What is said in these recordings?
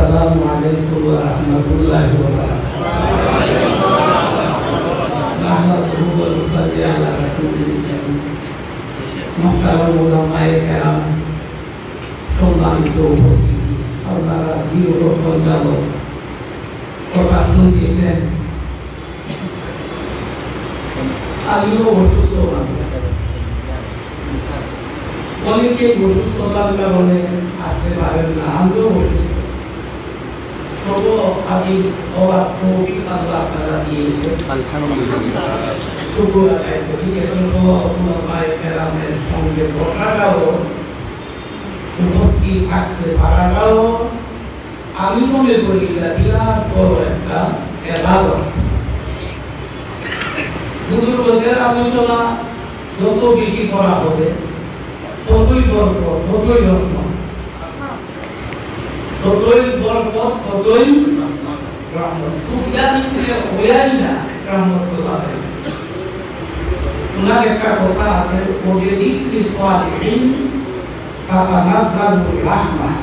Assalamualaikum warahmatullahi wabarakatuh. Mahtaram ulamae keram, সম্মানিত উপস্থিতি, আপনারা প্রিয় সঞ্চালক কথা শুনতেছেন। আমিও অসুস্থ অনেকে অসুস্থতার কারণে আসতে পারেন না, আমিও অসুস্থ। তবু আমি অবাক অভিজ্ঞতা আপনারা দিয়েছেন, আলহামদুলিল্লাহ। তবু ওলামায়ে কেরামের সঙ্গে বসাটাও, উপস্থিত থাকতে পারাটাও আমি মনে করি বিরাট বড় একটা ইবাদত। বুজুর্গদের আলোচনা যত বেশি করা হবে ততই বরকত, ততই রহমত, ততই বরকত, ততই রহমত। সুবিধানি হইয়াই না রহমত পাবে। ওনার একটা কথা আছে, ওদের দিকটি সালিহিন তাতানাজ্জালুর রাহমাহ।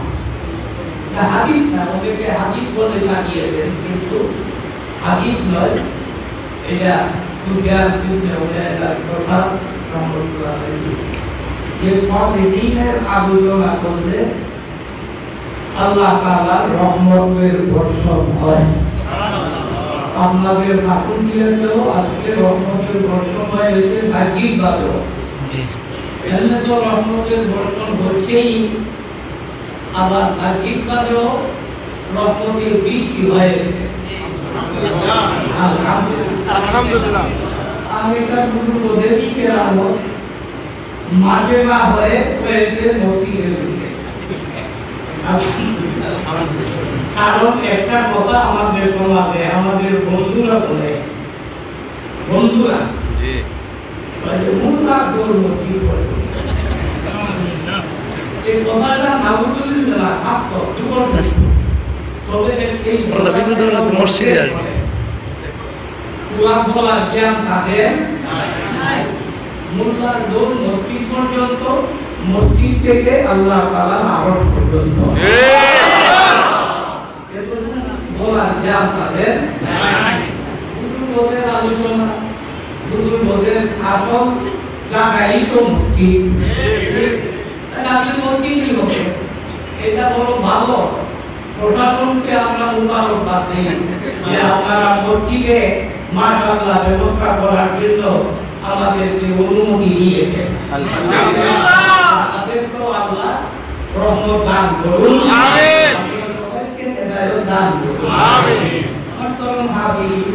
হাদিস না, ওদেরকে হাদিস বলে চালিয়েছেন, কিন্তু হাদিস নয়, এটা সুফিয়ান ইবনে উয়াইনার কথা রাহমাতুল্লাহ আলাইহি। যে সালিহিনের আলোচনা করলে আল্লাহ তাআলার রহমতের বর্ষণ হয়। আপনাদের মাকুল দিয়েও আজকে রহমতের বর্ষণ হয়েছে সাজিদভাবেও। এখানে তো রহমতের বর্ষণ হচ্ছেই, আবার সাজিদভাবেও রহমতের বৃষ্টি হয়েছে। আলহামদুলিল্লাহ। আগেকার বুজুর্গদের কেরামত মাঠে না হয়েছে মসজিদের দিকে। কারণ একটা কথা আমাদের সমাজে আমাদের বন্ধুরা বলে, বন্ধুরা মুল্লার দৌড় মসজিদ করে, এই কথাটা নাউজুবিল্লাহ বাস্তব যুবক। তবে এই মসজিদে আসবে কুরআন বলার জ্ঞান তাদের নাই। মুল্লার দৌড় মসজিদ পর্যন্ত, মসজিদ থেকে আল্লাহ তাআলার আরশ পর্যন্ত বলার জ্ঞান তাদের নাই। বুজুর্গদের আলোচনা, বুজুর্গদের আসল জায়গায় তো মসজিদ, তাদের মসজিদই হবে। এটা বড় ভালো। প্রশাসনকে আমরা মুবারকবাদ দিই যে আপনারা মসজিদে মাশাআল্লাহ ব্যবস্থা করার জন্য আমাদেরকে অনুমতি দিয়েছে। আমাদের তো আল্লাহ রহমত দান করুন, আমিন। সবাইকে হেদায়েত দান করুন, আমিন। অন্তরম হাজির,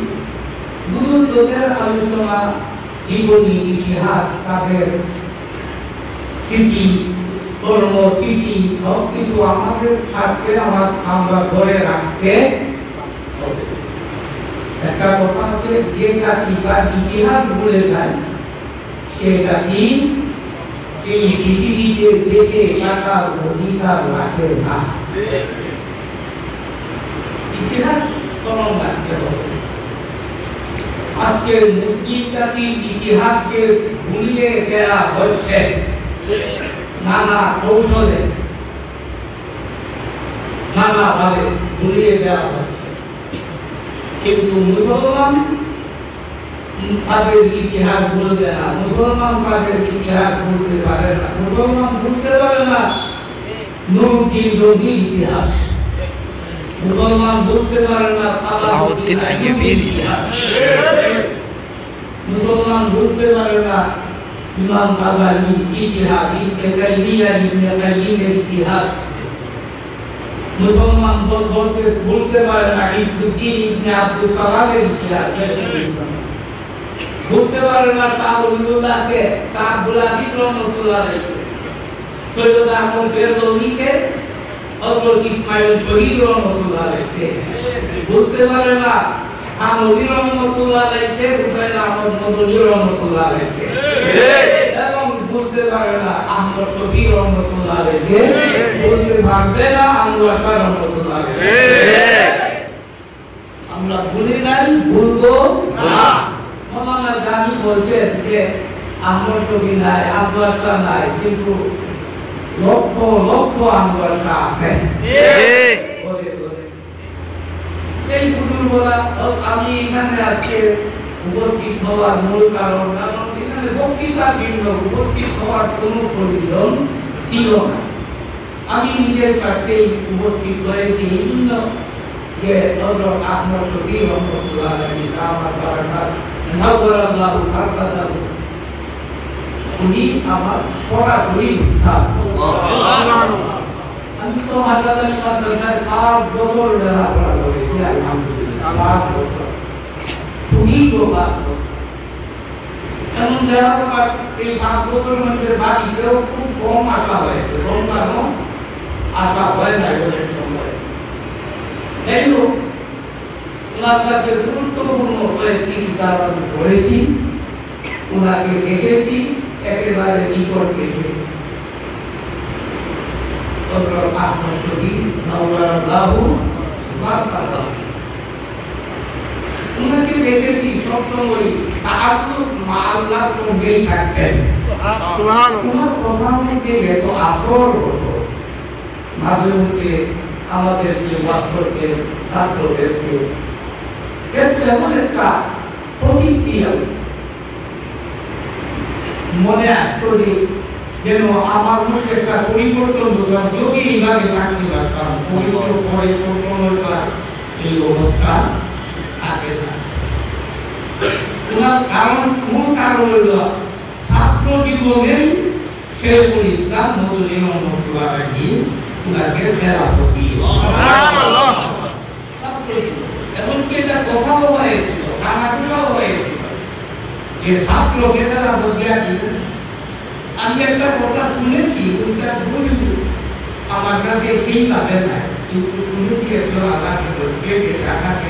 বুজুর্গদের আলোচনা, জীবনী, ইতিহাস, তাদের স্মৃতি, কর্মস্মৃতি সবকিছু আমাদের সাথে আমরা ধরে রাখতে হবে। একটা কথা আছে, যে জাতি বা ইতিহাস ভুলে যায় সে জাতি এই পৃথিবীতে বেঁচে থাকার অধিকার রাখে না। ইতিহাস স্মরণ রাখতে হবে। আজকের মুসলিম জাতির ইতিহাসকে ভুলিয়ে দেওয়া হচ্ছে নানা কৌশলে, নানাভাবে ভুলিয়ে দেওয়া হচ্ছে। কিন্তু মুসলমান তাদের ইতিহাস ভুলবে না, মুসলমান তাদের ইতিহাস ভুলতে পারে না। মুসলমান বুঝতে পারে না নুরউদ্দিন জঙ্গির ইতিহাস, মুসলমান বুঝতে পারে না সালাউদ্দিন আইয়ুবীর ইতিহাস, মুসলমান বুঝতে পারে না ইমাম গাজ্জালীর ইতিহাস, ইবনে তাইমিয়ার, ইবনে কাইয়িমের ইতিহাস। মুসলমান বলতে পারে না ইবনুদ্দিন ইবনে আব্দুস সালামের ইতিহাস, বলতে পারে না শাহ ওলিউল্লাহকে, শাহ আব্দুল আজিজ রহমাতুল্লাহ আলাইহি, সৈয়দ আহমদ বেরলভীকে, হযরত ইসমাঈল শহীদ রহমাতুল্লাহ আলাইহি, বলতে পারে না শাহ নবী রহমাতুল্লাহ আলাইহি, হুসাইন আহমদ মদনী রহমাতুল্লাহ আলাইহি, এবং বলতে পারে না আহমদ শফী রহমাতুল্লাহ আলাইহি, বলতে পারবে না আনোয়ার শাহ রহমাতুল্লাহ আলাইহি। আমরা ভুলি নাই, ভুলবো না। মাওলানা জানি বলছেন যে আনোয়ার শফী নাই, আনোয়ার শাহ নাই, কিন্তু লক্ষ লক্ষ আনোয়ার শাহ আছে। আমি এখানে আজকে উপস্থিত হওয়ার মূল কারণ এখানে বক্তৃতা ভিন্ন উপস্থিত হওয়ার কোনো প্রয়োজন ছিল না। আমি নিজের স্বার্থেই উপস্থিত হয়েছি এই জন্য যে হযরত আহমদ শফী রহমতুল্লাহ আলাইহি আমার বারাকাত নওয়ারাল্লাহু বারাকাতাহ উনি আমার সরাসরি উস্তাদ। আমি তো হাজারদারি মাদ্রাসায় 5 বছর লেখাপড়া করেছি আলহামদুলিল্লাহ 5 বছর খুবই লোকা এমন লেখাপড়া এই 5 বছরের মধ্যে বাড়িতেও খুব কম আশা হয়েছে রমজানও আশা হয় না বলে সময় যাই হোক ওনার কাছে গুরুত্বপূর্ণ কয়েকটি কিতাব আমি পড়েছি ওনাকে দেখেছি একেবারে নিকট থেকে হযরত আহমদ শফী নওয়ারাল্লাহু বারাকাতাহ ওনাকে দেখেছি সবসময় তাআল্লুক মা আল্লাহর সঙ্গেই থাকতেন সুবহানাল্লাহ ওনার কথার মধ্যে এত আসর হতো মাঝে মধ্যে আমাদের যে বাস্তবের ছাত্রদেরকে এমন একটা প্রতিক্রিয়া মনে আসতো যেন আমার মধ্যে একটা পরিবর্তন হতাম যদি এইভাবে থাকতে পারতাম পরিবর্তন এই অবস্থা থাকে না। কারণ মূল কারণ হল ছাত্র জীবনেই শেখুল ইসলাম মওদুদী রহমাতুল্লাহ আলাইহি উনাকে খেলাফতি এমনকি এটা কথাও হয়েছিল কানাডাও হয়েছিল যে ছাত্রকে খেলাফতি আমি একটা কথা শুনেছি ওইটা বলি আমার কাছে সেইভাবে নাই কিন্তু শুনেছি একজন আল্লাহকে বলছে যে টাকাকে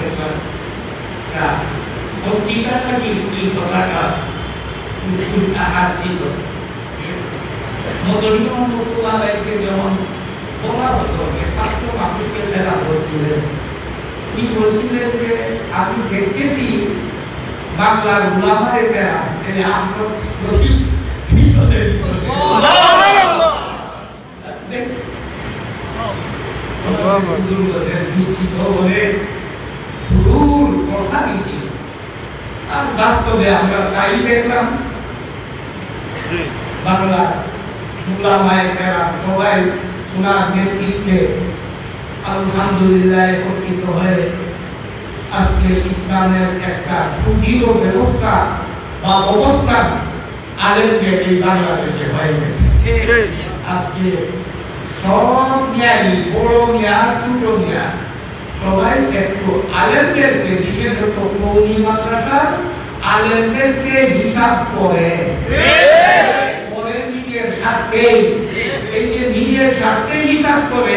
পত্রিকাটা কি এই কথাটা আসছিল মওদুদী রহমাতুল্লাহ আলাইহি যেমন বলা হতো যে ছাত্র মানুষকে খেলা করছিলেন তিনি বলছিলেন যে আমি দেখতেছি বাংলার উলামায়ে কেরাম আহমদ শফী বাস্তবে আমরা তাই দেখলাম বাংলার উলামায়ে কেরাম সবাই ওনার নেতৃত্বে আলহামদুলিল্লাহ একত্রিত হয়ে আজকে ইসলামের একটা সুদৃঢ় ব্যবস্থা বা অবস্থান আলেমকে এই বাংলাদেশে হয়ে গেছে। আজকে সব জ্ঞানী বড় জ্ঞান ছোট জ্ঞান সবাই একটু আলেমদেরকে বিশেষত কওমি মাদ্রাসার আলেমদেরকে হিসাব করে নিজের স্বার্থে এই যে নিজের স্বার্থে হিসাব করে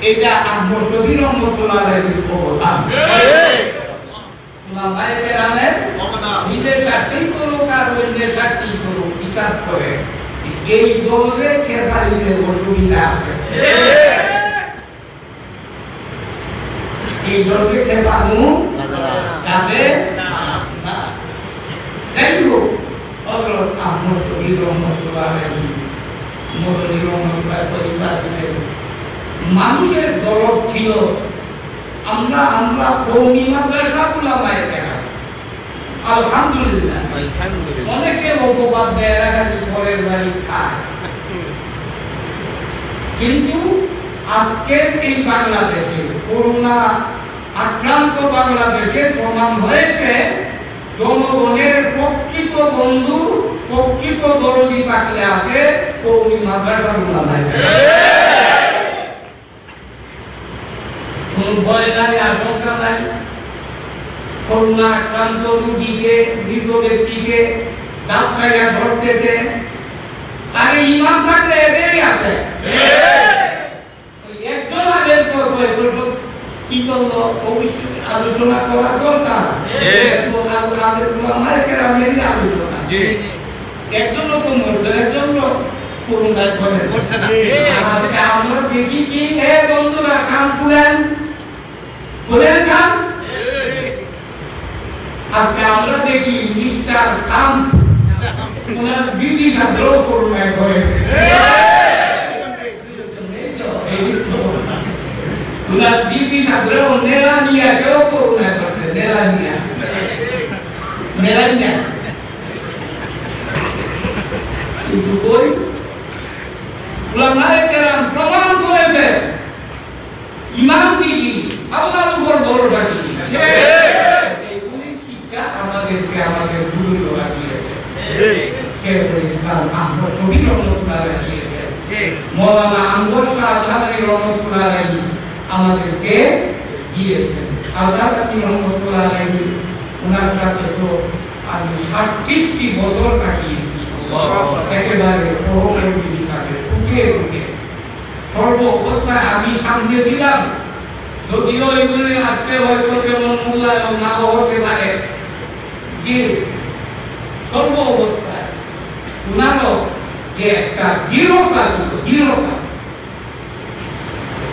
এটা আহমদ শফী রহমাতুল্লাহ আলাইহির অবদান। উলামায়ে কেরামের নিজের স্বার্থেই করুক আর অন্যের স্বার্থেই করুক হিসাব করে এই দলে খেপারিদের অসুবিধা আছে এই দলকে খেপানো যাবে না। তাই হোক হযরত আহমদ শফী রহমাতুল্লাহ আলাইহি মওদুদী রহমাতুল্লাহ পরিবারের মানুষের দরদ ছিল আমরা কওমি মাদ্রাসা উলামায়ে কেরাম আলহামদুলিল্লাহ অনেকে অপবাদ দেয় রাখাটি পরের বাড়ি খায় কিন্তু আজকের এই বাংলাদেশে করোনা আক্রান্ত বাংলাদেশে প্রমাণ হয়েছে জনগণের প্রকৃত বন্ধু প্রকৃত দরদি থাকলে আছে কওমি মাদ্রাসা উলামায়ে কেরাম। কোন ভয় নাই আশঙ্কা নাই করোনা আক্রান্ত রোগীকে মৃত ব্যক্তিকে ডাক্তাররা ধরতেছে আরে ইমান থাকলে এদেরই আছে একজন আলেম কি করলো অবশ্যই আলোচনা করা দরকার একজন তো মরছে একজন করোনায় ধরে করছে না। আজকে আমরা দেখি কি বন্ধুরা কান খুলেন কান আজকে আমরা দেখি মিস্টার ট্রাম্প ওনার বিদেশা দ্রোহ করোনায় ধরে ওনার বিদেশা দ্রোহ নেলা নিয়ে কেউ করোনায় ধরছে মেলানিয়া কিন্তু কই উলামায়ে কেরাম প্রমাণ করেছে ইমাম কি আল্লাহর উপর ভরসা কি ঠিক এই দুই শিক্ষা আমাদের গুরু লাগিয়েছে ঠিক শেখুল ইসলাম আহমদ শফি রহমাতুল্লাহ লাগিয়েছে ঠিক মাওলানা আনওয়ার শাহ জাহাঙ্গীর রহমাতুল্লাহ আলাইহি আমাদেরকে দিয়েছেন সাদাত রহমাতুল্লাহ আলাইহি ওনার কাছে তো আমি ৩৭টি বছর কাটিয়েছি একেবারে সহকর্মী হিসাবে সুখে সর্ব অবস্থায় আমি সামনে ছিলাম যদিও এগুলি আজকে হয়তো তেমন মূল্যায়ন না হতে পারে যে সর্ব অবস্থায় ওনারও যে একটা দৃঢ়তা ছিল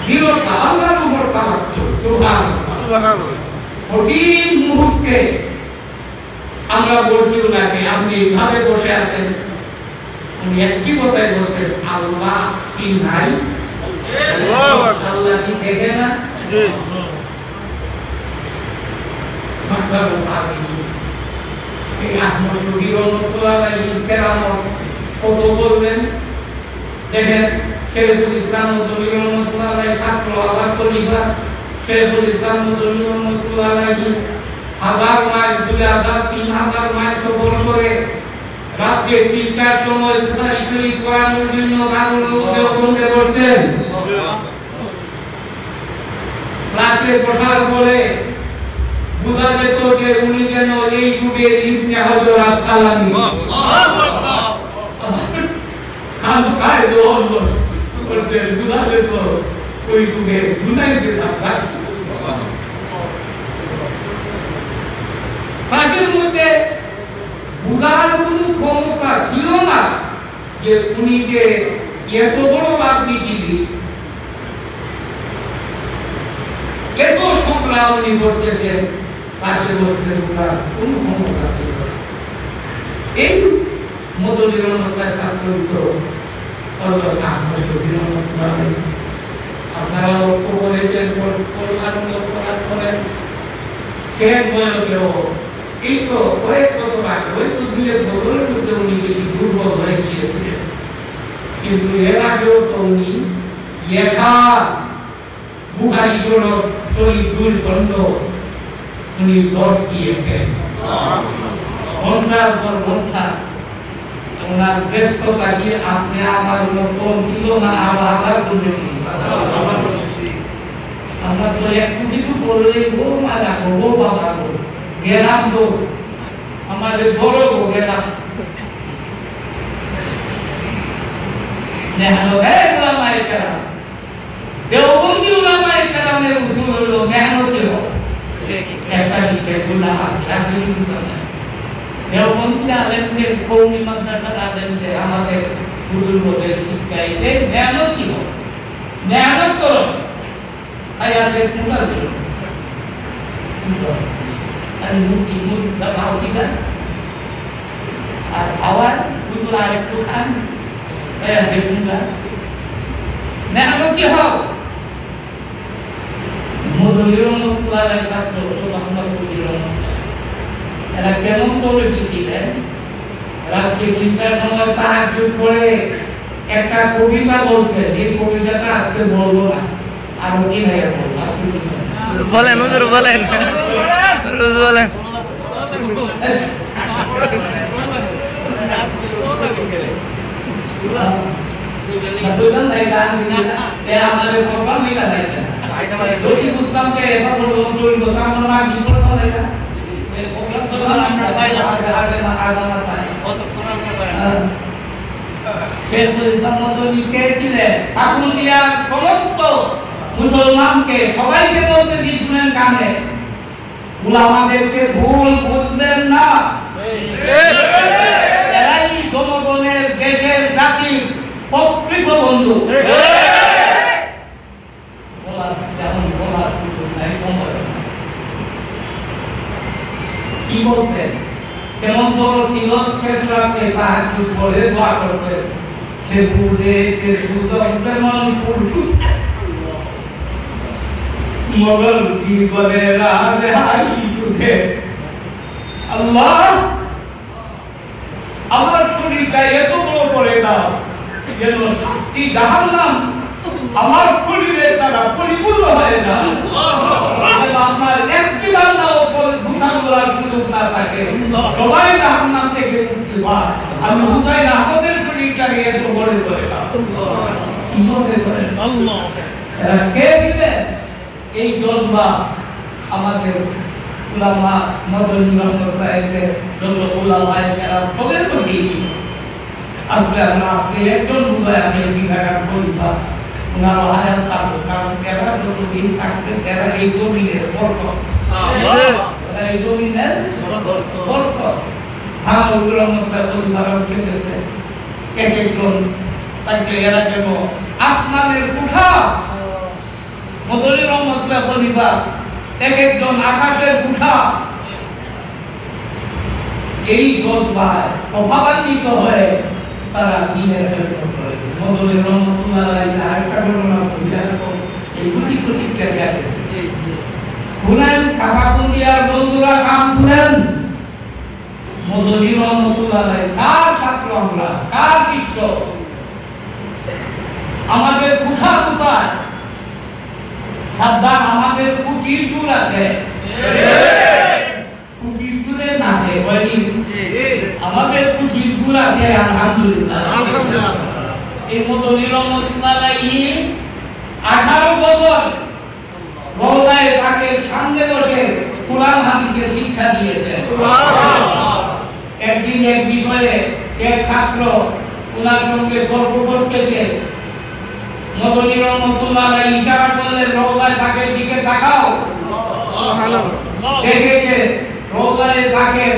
দৃঢ়তা আল্লাহর উপর তাওয়াক্কুল সুবহানাল্লাহ কঠিন মুহূর্তে আমরা বলছি ওনাকে আপনি এইভাবে বসে আছেন উনি একটি কথাই বলতেন আল্লাহ কি নাই আল্লাহ কি দেখে না আহমদ শফি রহমাতুল্লাহ আলাইহি কেরামত কত বলবেন দেখেন শেখুল ইসলাম মদনী রহমাতুল্লাহ আলাইহি ছাত্র আবার খলিফা শেখুল ইসলাম মদনী রহমাতুল্লাহ আলাইহি 1000 মাইল 2000 3000 মাইল সফর করে রাতে 3টার সময় বুখারী শরীফ পড়ানোর জন্য দারুল উলুমে করতেন ক্লাসে বসার পরে বুঝা যেত যে উনি যেন এই যুগে ইবনে হযরত আসকালানী খান খায় দোল করতে বুঝা যেত ওই যুগে দুনাইতে থাকা ক্লাসের মধ্যে বুঝার কোনো ক্ষমতা ছিল না যে উনি যে এত বড় রাজনীতিবিদ এত সংগ্রাম উনি করতেছেন পাশে বসতে বুঝার কোনো ক্ষমতা ছিল না এই মদনী রহমাতুল্লাহ ছাত্রত্ব হযরত আহমদ শফি রহমাতুল্লাহ আলাইহি আপনারা লক্ষ্য করেছেন করেন শেষ বয়সেও এই তো কয়েক বছর আগে ওই তো 2 বছরের মধ্যে উনি বেশি দুর্বল হয়ে গিয়েছিলেন কিন্তু এর আগেও তো উনি বুখারী শরীফ 2 খণ্ড উনি দর্শ দিয়েছেন ঘন্টার পর ঘন্টা ওনার ব্যস্ততা কি আপনি আমার মতন ছিল না আবার আমরা তো একটু কিছু বললে গো মারা গো বাবা গো গেলাম তো আমাদের বড় গো গেলাম নেহানো উলামায়ে কেরাম দেওবন্দি উলামায়ে কেরামের উসুল হলো মেহনতি হও একটা দিকে গুনাহ রাখি দেওবন্দি আলেমদের কওমি মাদ্রাসার আলেমদের আমাদের বুজুর্গদের শিক্ষাই দেয় মেহনতি হও মেহনত করো আয়াতের মুলার জন্য আর মুক্তি মুক্তা ভাউতিকা আর খাওয়ার বুঝুন আর একটু খান আয়াতের মুলা মেহনতি হও মদনী রহমাতুল্লাহ আলাইহি ছাত্র মোহাম্মদ শফি রহমাতুল্লাহ এরা কেমন করে দিছিলেন রাত্রে 3টার সময় তাহাজ্জুদ পড়ে একটা কবিতা বলতেন এই কবিতাটা আজকে বলবো না আর কি নাই বলেন হুজুর বলেন আমাদের প্রোগ্রাম নিলা দিয়েছে যদি বুঝতাম যে এবার প্রোগ্রাম চলব তখন আমরা কি করব না এই প্রোগ্রাম তো আমরা বাইরে আগে না কতক্ষণ আমরা করেন শেখুল ইসলাম মদনী কে ছিলেন আপনি ইয়ার সমস্ত মুসলমানকে সবাইকে বলতেছি শুনেন কানে উলামাদেরকে ভুল বুঝবেন না এরাই জনগণের দেশের জাতির প্রকৃত বন্ধু কি বলতেন কেমন বড় ছিল শেষ রাতে তাহাজ্জুদ পড়ে দোয়া করতেন সে ভুলে কে সুদম তেমন ফুল মগল জীবনেরা রেহাই সুখে আল্লাহ আমার শরীরটা এত বড় করে দাও যেন শান্তি জাহান্নাম আমার শরীরে তারা পরিপূর্ণ হয় না আপনার একটি বান্দাও গুনাহ করার সুযোগ না থাকে সবাই জাহান্নাম থেকে মুক্তি পায় আমি হুসাইন আহমদের শরীরটাকে এত বড় করে দাও কি মনে করেন আল্লাহ কে দিলেন এই জজবা আমাদের উলামা মদনী রহমতুল্লাহ যত উলামায়ে কেরাম সবাই তো দিয়েছি আসলে আমরা আপনি একজন বুঝায় আমি বিভাগার পরিবার ওনার হায়াত থাকবো কারণ এরা যতদিন থাকবে এরা এই জমিনের বরকত এই জমিনের বরকত রহমতুল্লাহ উদাহরণ খেতেছে এক একজন তাইছে এরা যেন আসমানের কুঠা মদনী রহমতুল্লাহ পরিবার এক একজন আকাশের কুঠা এই জজবায় প্রভাবান্বিত হয়ে তারা দিনের খেদমত করে মদনী রহমতুল্লাহ আরেকটা ঘটনা বুঝার এই দুটি প্রশিক্ষা দেওয়া শুনেন কাকাকুন্দিয়ার বন্ধুরা কাম শুনেন মদনী রহমতুল্লাহ কার ছাত্র আমরা কার শিষ্য আমাদের কুঠা কোথায় সাবধান আমাদের কুটির টুর আছে কুটির টুরে নাচে আমাদের কুটির টুর আছে আলহামদুলিল্লাহ এই মদনী রহমতুল্লাহ 18 বছর রওজায়ে পাকের সামনে বসে কুরআন হাদিসের শিক্ষা দিয়েছে সুবহানাল্লাহ একদিন এক বিষয়ে এক ছাত্র ওনার সঙ্গে তর্ক করতেছে মদনী রহমতুল্লাহ ইশারা করলেন রওজায়ে পাকের দিকে তাকাও সুবহানাল্লাহ দেখে যে রওজায়ে পাকের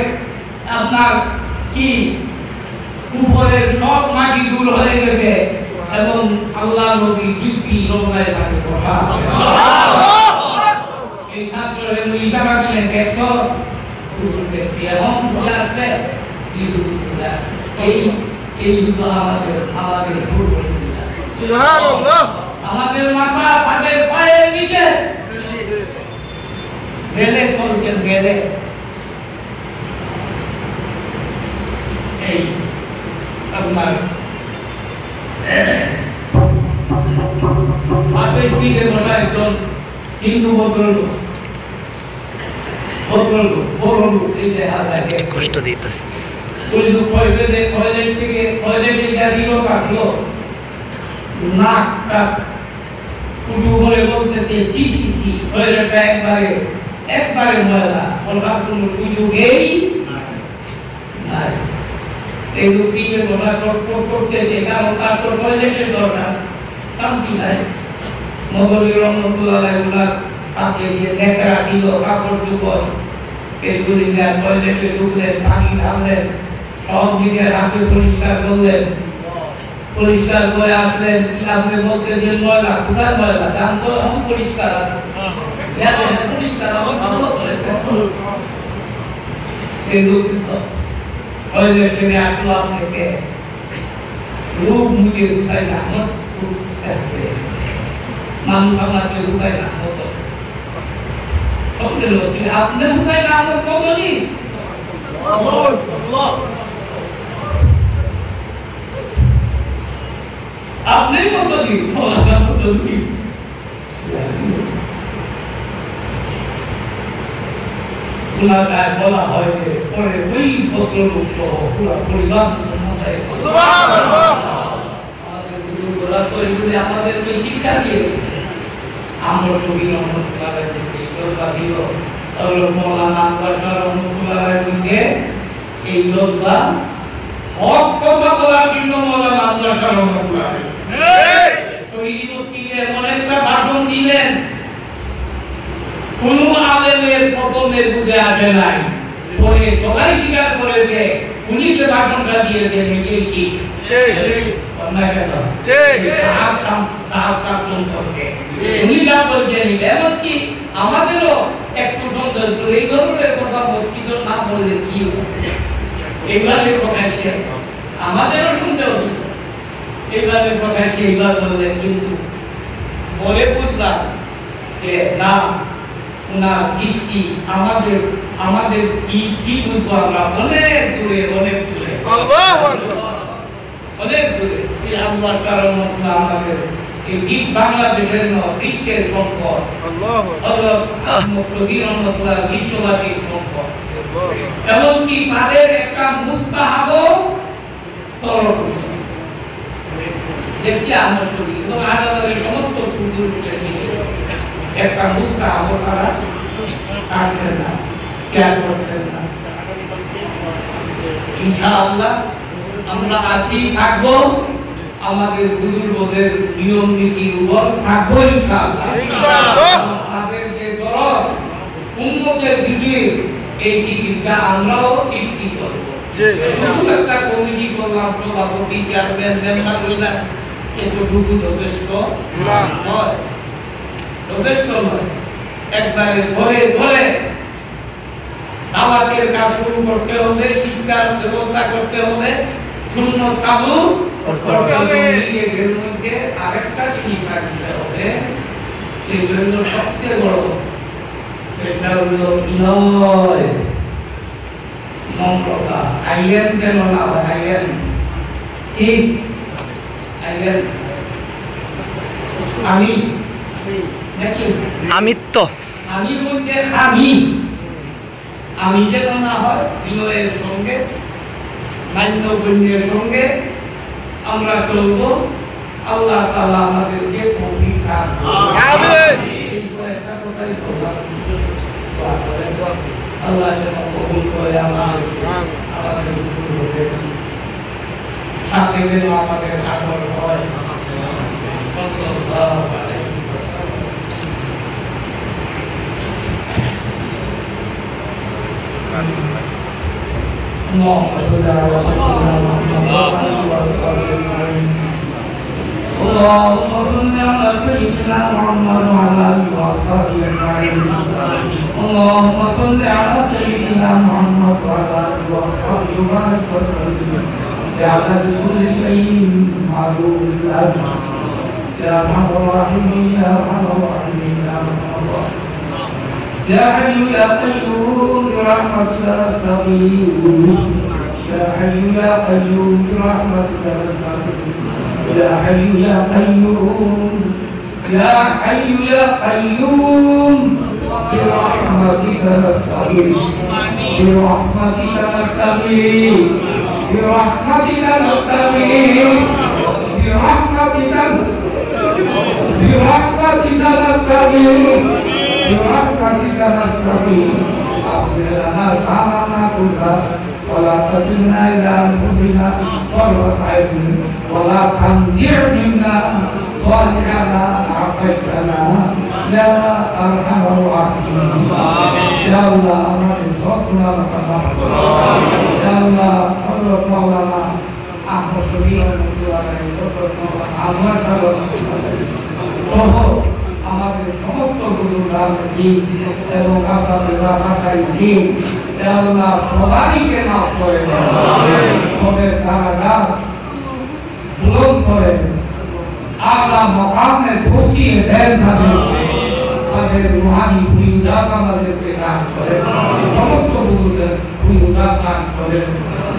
আপনার কি উপরের সব মাটি দূর হয়ে গেছে এবং আল্লাহ নবী দিব্যি রওজায়ে পাকে বসা সুবহানাল্লাহ এই ছাত্রের ইশারা করে দেখো উঠে এবং বুঝাতে এই আমাদের সুবহানাল্লাহ আমাদের মাথা পাদের পায়ের নিচে গেলে করছেন গেলে এই আপনার পাশের সিটে বসা একজন হিন্দু ভদ্রলোক এই দেখা থাকে কষ্ট দিতেছে কলেজ থেকে কলেজে দিল কাটলো নাকটা উঁচু করে বলতেছে সি টয়লেটটা একবারে ময়লা বললাম তুমি সুযোগেই নাই এই রুটিনে বলা করতেছে কারণ তার তো টয়লেটের দরকার শান্তি নাই মদনী রহমতুল্লাহ ওনার কাছে গিয়ে নেকড়া ছিল কাপড় চোপড় এগুলি টয়লেটে ঢুকলেন পানি ঢাললেন সব দিকে রাতে পরিষ্কার করলেন পরিষ্কার করে আসলেন আপনি বলতেছেন ময়লা কোথায় ময়লা দাম তো এখন পরিষ্কার আছে পরিষ্কার টয়লেটে আসলাম থেকে রূপ মুখে উঠাই না মানুষ আমাকে উঠাই না হতো আপনি উঠাই না আমার কবনি আপনি কবনি বলা হয় যে পরে ওই ভদ্রলোক সহ পুরো পরিবার আমাদেরকে শিক্ষা দিয়ে আমরা কবি এই যোদ্ধা হক কথা বলার জন্য এমন একটা ভাষণ দিলেন কোন আলেমের প্রথমে বুঝে আসে নাই পরে সবাই স্বীকার করেছে উনি যে ভাষণটা দিয়েছেন এটাই ঠিক আমাদেরও একটু এই ধরনের কথা মসজিদ না বললে কি এইভাবে প্রকাশ্যে আমাদেরও শুনতে হতো এইভাবে প্রকাশ্যে এইবার বললেন কিন্তু পরে বুঝলাম যে না ওনার দৃষ্টি আমাদের আমাদের কি বুঝবো আমরা অনেক দূরে অনেক দূরে অনেক দূরে আল্লাহ তাআলা আমাদের এই বাংলাদেশের বিশ্বের সম্পদ বিশ্ববাসীর সম্পদ এমনকি তাদের একটা মুস্তাহাব দেখছি আমার শরীর এবং আদালতের সমস্ত সুযোগ একটা মুস্তাহাব তারা কাটছেন না কেয়ার করছেন না ইনশাআল্লাহ আমরা আছি থাকবো আমাদের বুজুর্গদের নিয়ম নীতির উপর থাকবো ইনশাআল্লাহ আমাদের যে দরদ উম্মতের দিকে এই দিকটা আমরাও সৃষ্টি করব শুধু একটা কমিটি করলাম সভাপতি চেয়ারম্যান মেম্বার হইলাম এতটুকু যথেষ্ট নয় যথেষ্ট নয় একবারে ঘরে ঘরে দাওয়াতের কাজ শুরু করতে হবে শিক্ষার ব্যবস্থা করতে হবে শূন্য কাবু করতে হবে এর মধ্যে আরেকটা জিনিস রাখতে হবে সেজন্য সবচেয়ে বড় সেটা হলো বিনয় নম্রতা আইয়েন যেন না হয় আইয়েন ঠিক আইয়েন আমি নাকি আমিত্ব আমির মধ্যে আমি যেন না হয় বিনয়ের সঙ্গে মান্যগণ্যের সঙ্গে আমরা চলব আল্লাহ তাআলা আমাদেরকে তৌফিক দান করুন এই কয়েকটা কথাই বললাম আল্লাহ যেন কবুল করে আমাদের সাথে যেন আমাদের আসর হয় اللهم صل على سيدنا محمد اللهم صل على سيدنا محمد وعلى اله وصحبه وسلم جعل بكل شيء معلوم لك يا ارحم الراحمين يا ارحم الراحمين يا ارحم الراحمين يا حي يا قيوم برحمتك نستغيث يا حي يا قيوم برحمتك نستغيث يا حي يا قيوم يا حي يا قيوم برحمتك نستغيث برحمتك نستغيث برحمتك نستغيث برحمتك نستغيث برحمتك نستغيث اغفر لنا ذنوبنا كلها ولا تكلنا الى انفسنا طرفة عين ولا تنزع منا صالحنا عافيتنا يا ارحم الراحمين يا الله امر صوتنا وسمعت يا الله حضرت مولانا احمد شفيع আমাদের সমস্ত গুরু রাজনীতি এবং আপনাদের রাখাটাই দিন আল্লাহ সবাইকে মাফ করে ওদের কারাগার বুলন্দ করে আল্লাহ মকামে পৌঁছিয়ে দেন তাদের রুহানি ভূমিদাত আমাদেরকে দান করে সমস্ত গুরুদের ভূমিদাত দান করে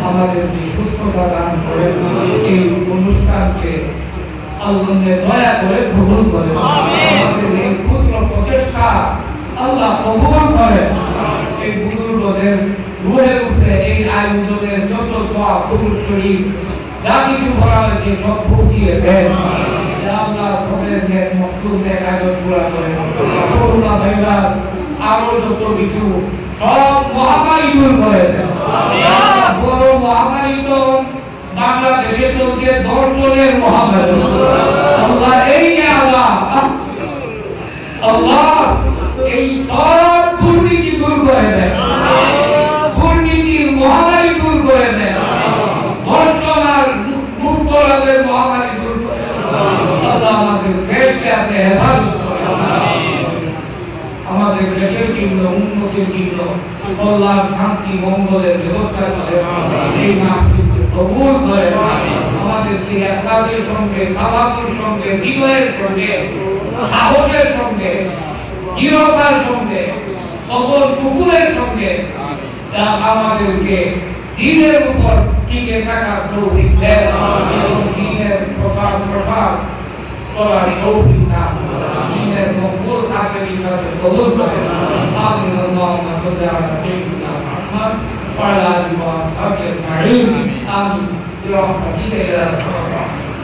আমাদেরকে সুস্থতা দান করে এই অনুষ্ঠানকে আল্লাহ দয়া করে কবুল করে আমাদের এই পুত্র প্রচেষ্টা আল্লাহ কবুল করে এই বুজুর্গদের রুহের উপরে এই আয়োজনের যত সওয়াব কবুল শরীফ যা কিছু করা হয়েছে সব পৌঁছিয়ে দেন আল্লাহ তাদের নেক মকসুদ নেক আয়োজন পুরা করে করুণা ভাইরাস আরো যত কিছু সব মহামারী দূর করে দেন বড় মহামারী তো বাংলাদেশে চলছে দর্শনের মহামারী আল্লাহ এই আল্লাহ আল্লাহ এই সব দুর্নীতি দূর করে দেন দুর্নীতির মহামারী দূর করে দেন ধর্ষণ আর মুক্তরাজের মহামারী দূর করে আল্লাহ আমাদের দেশকে আপনি হেফাজত করে আমাদের দেশের জন্য উন্নতির জন্য কল্যাণ শান্তি মঙ্গলের ব্যবস্থা করে এই মাহফিলকে কবুল করে আমাদেরকে একসাথের সঙ্গে তাওয়াক্কুলের সঙ্গে বিনয়ের সঙ্গে সাহসের সঙ্গে দৃঢ়তার সঙ্গে সকল শুকুরের সঙ্গে আমাদেরকে দ্বীনের উপর টিকে থাকার তৌফিক দেন এবং দ্বীনের প্রসার করার তৌফিক দান দ্বীনের মকবুল খাতের হিসাবে কবুল করেন আমিন আল্লাহুম্মা সাল্লি আলা সাইয়্যিদিনা মুহাম্মদ ওয়া আলা আলিহি ওয়া সাহবিহি আজমাইন আমিন برحمتك يا رب